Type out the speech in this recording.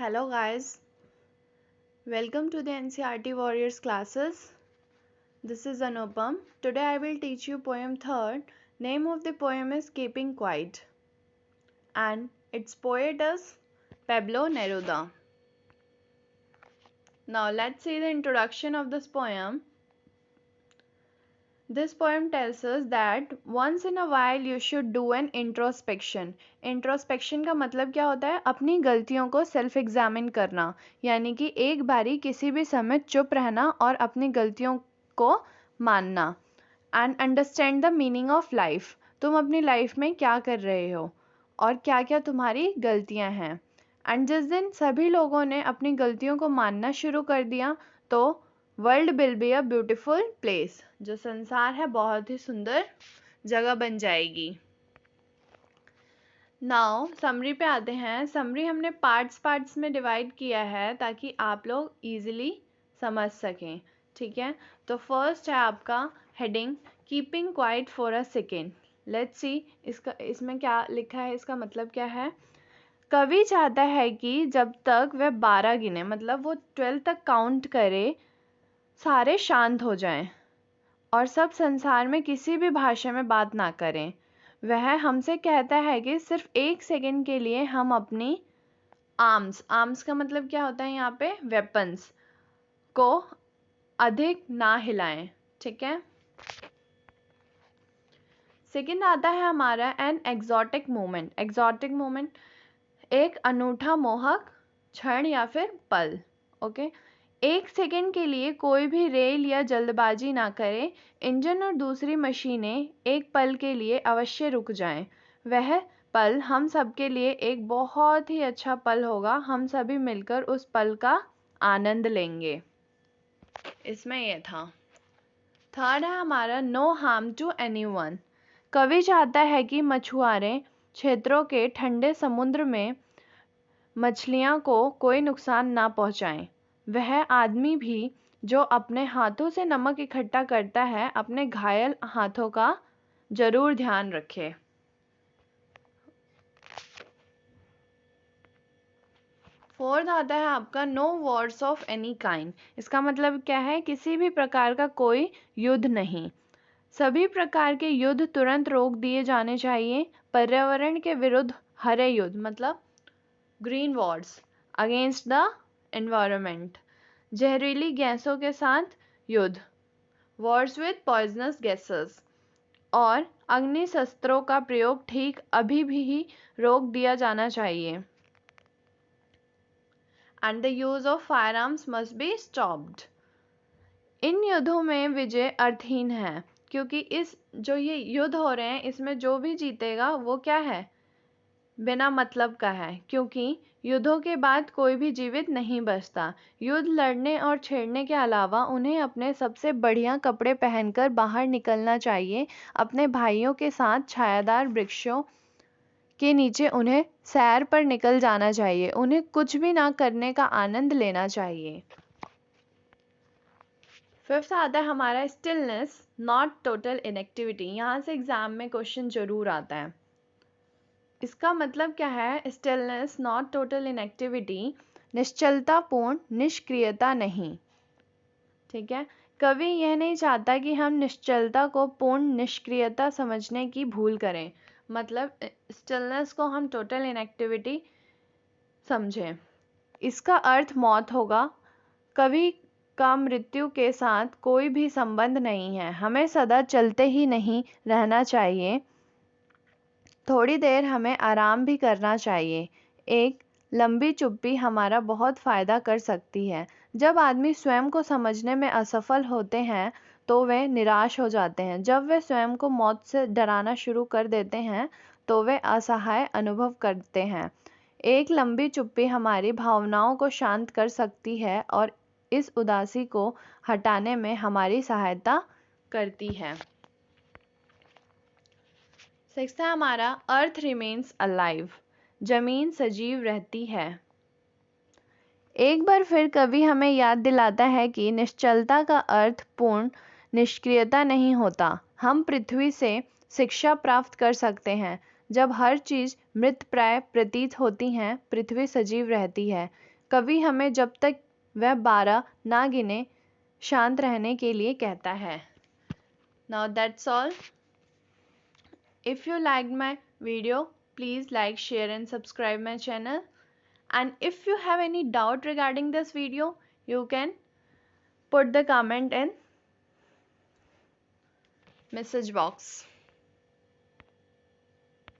Hello guys, welcome to the NCERT Warriors classes. This is Anupam. Today I will teach you poem third. Name of the poem is Keeping Quiet and its poet is Pablo Neruda. Now let's see the introduction of this poem. This poem tells us that once in a while you should do an introspection. Introspection का मतलब क्या होता है? अपनी गलतियों को self examine करना, यानी कि एक बारी किसी भी समय चुप रहना और अपनी गलतियों को मानना. And understand the meaning of life. तुम अपनी लाइफ में क्या कर रहे हो और क्या क्या तुम्हारी गलतियां हैं. एंड जिस दिन सभी लोगों ने अपनी गलतियों को मानना शुरू कर दिया तो world will be a beautiful place. जो संसार है बहुत ही सुंदर जगह बन जाएगी. नाउ समरी पे आते हैं. समरी हमने पार्ट्स में डिवाइड किया है ताकि आप लोग इजीली समझ सकें. ठीक है, तो फर्स्ट है आपका heading keeping quiet for a second. Let's see इसमें क्या लिखा है, इसका मतलब क्या है. कवि चाहता है कि जब तक वह 12 गिने, मतलब वो 12 तक काउंट करे, सारे शांत हो जाएं और सब संसार में किसी भी भाषा में बात ना करें. वह हमसे कहता है कि सिर्फ 1 सेकेंड के लिए हम अपनी आर्म्स का मतलब क्या होता है यहाँ पे, वेपन्स को अधिक ना हिलाएं. ठीक है. सेकेंड आता है हमारा an exotic moment. Exotic moment एक अनूठा मोहक क्षण या फिर पल. ओके. 1 सेकेंड के लिए कोई भी रेल या जल्दबाजी ना करे. इंजन और दूसरी मशीनें एक पल के लिए अवश्य रुक जाएं. वह पल हम सब के लिए एक बहुत ही अच्छा पल होगा. हम सभी मिलकर उस पल का आनंद लेंगे. इसमें यह था. थर्ड है हमारा नो हार्म टू एनीवन. कवि चाहता है कि मछुआरे क्षेत्रों के ठंडे समुद्र में मछलियां को कोई नुकसान ना पहुंचाएं. वह आदमी भी जो अपने हाथों से नमक इकट्ठा करता है अपने घायल हाथों का जरूर ध्यान रखे. फोर्थ आता है आपका no wars of any kind. इसका मतलब क्या है, किसी भी प्रकार का कोई युद्ध नहीं. सभी प्रकार के युद्ध तुरंत रोक दिए जाने चाहिए. पर्यावरण के विरुद्ध हरे युद्ध, मतलब green Wars against the environment. जहरीली गैसों के साथ युद्ध, वॉर्स विद पॉइजनस गैसेस. और अग्नि शस्त्रों का प्रयोग ठीक अभी भी ही रोक दिया जाना चाहिए. And the use of firearms must be stopped. इन युद्धों में विजय अर्थहीन है क्योंकि इस जो ये युद्ध हो रहे हैं इसमें जो भी जीतेगा वो क्या है, बिना मतलब का है. क्योंकि युद्धों के बाद कोई भी जीवित नहीं बचता. युद्ध लड़ने और छेड़ने के अलावा उन्हें अपने सबसे बढ़िया कपड़े पहनकर बाहर निकलना चाहिए. अपने भाइयों के साथ छायादार वृक्षों के नीचे उन्हें सैर पर निकल जाना चाहिए. उन्हें कुछ भी ना करने का आनंद लेना चाहिए. फिफ्थ आता है हमारा स्टिलनेस नॉट टोटल इनएक्टिविटी. यहाँ से एग्जाम में क्वेश्चन जरूर आता है. इसका मतलब क्या है, स्टिलनेस नॉट टोटल इनएक्टिविटी, निश्चलता पूर्ण निष्क्रियता नहीं. ठीक है. कवि यह नहीं चाहता कि हम निश्चलता को पूर्ण निष्क्रियता समझने की भूल करें. मतलब स्टिलनेस को हम टोटल इनएक्टिविटी समझें. इसका अर्थ मौत होगा. कवि का मृत्यु के साथ कोई भी संबंध नहीं है. हमें सदा चलते ही नहीं रहना चाहिए. थोड़ी देर हमें आराम भी करना चाहिए. एक लंबी चुप्पी हमारा बहुत फ़ायदा कर सकती है. जब आदमी स्वयं को समझने में असफल होते हैं तो वे निराश हो जाते हैं. जब वे स्वयं को मौत से डराना शुरू कर देते हैं तो वे असहाय अनुभव करते हैं. एक लंबी चुप्पी हमारी भावनाओं को शांत कर सकती है और इस उदासी को हटाने में हमारी सहायता करती है. सिक्स्थ है हमारा अर्थ रिमेन्स अलाइव. जमीन सजीव रहती है. एक बार फिर कवि हमें याद दिलाता है कि निश्चलता का अर्थ पूर्ण निष्क्रियता नहीं होता. हम पृथ्वी से शिक्षा प्राप्त कर सकते हैं. जब हर चीज़ मृतप्राय प्रतीत होती हैं, पृथ्वी सजीव रहती है। कवि हमें जब तक वह 12 ना गिने शांत रहने के लिए कहता है। Now that's all. If you liked my video, please like, share and subscribe my channel. And if you have any doubt regarding this video, you can put the comment in message box.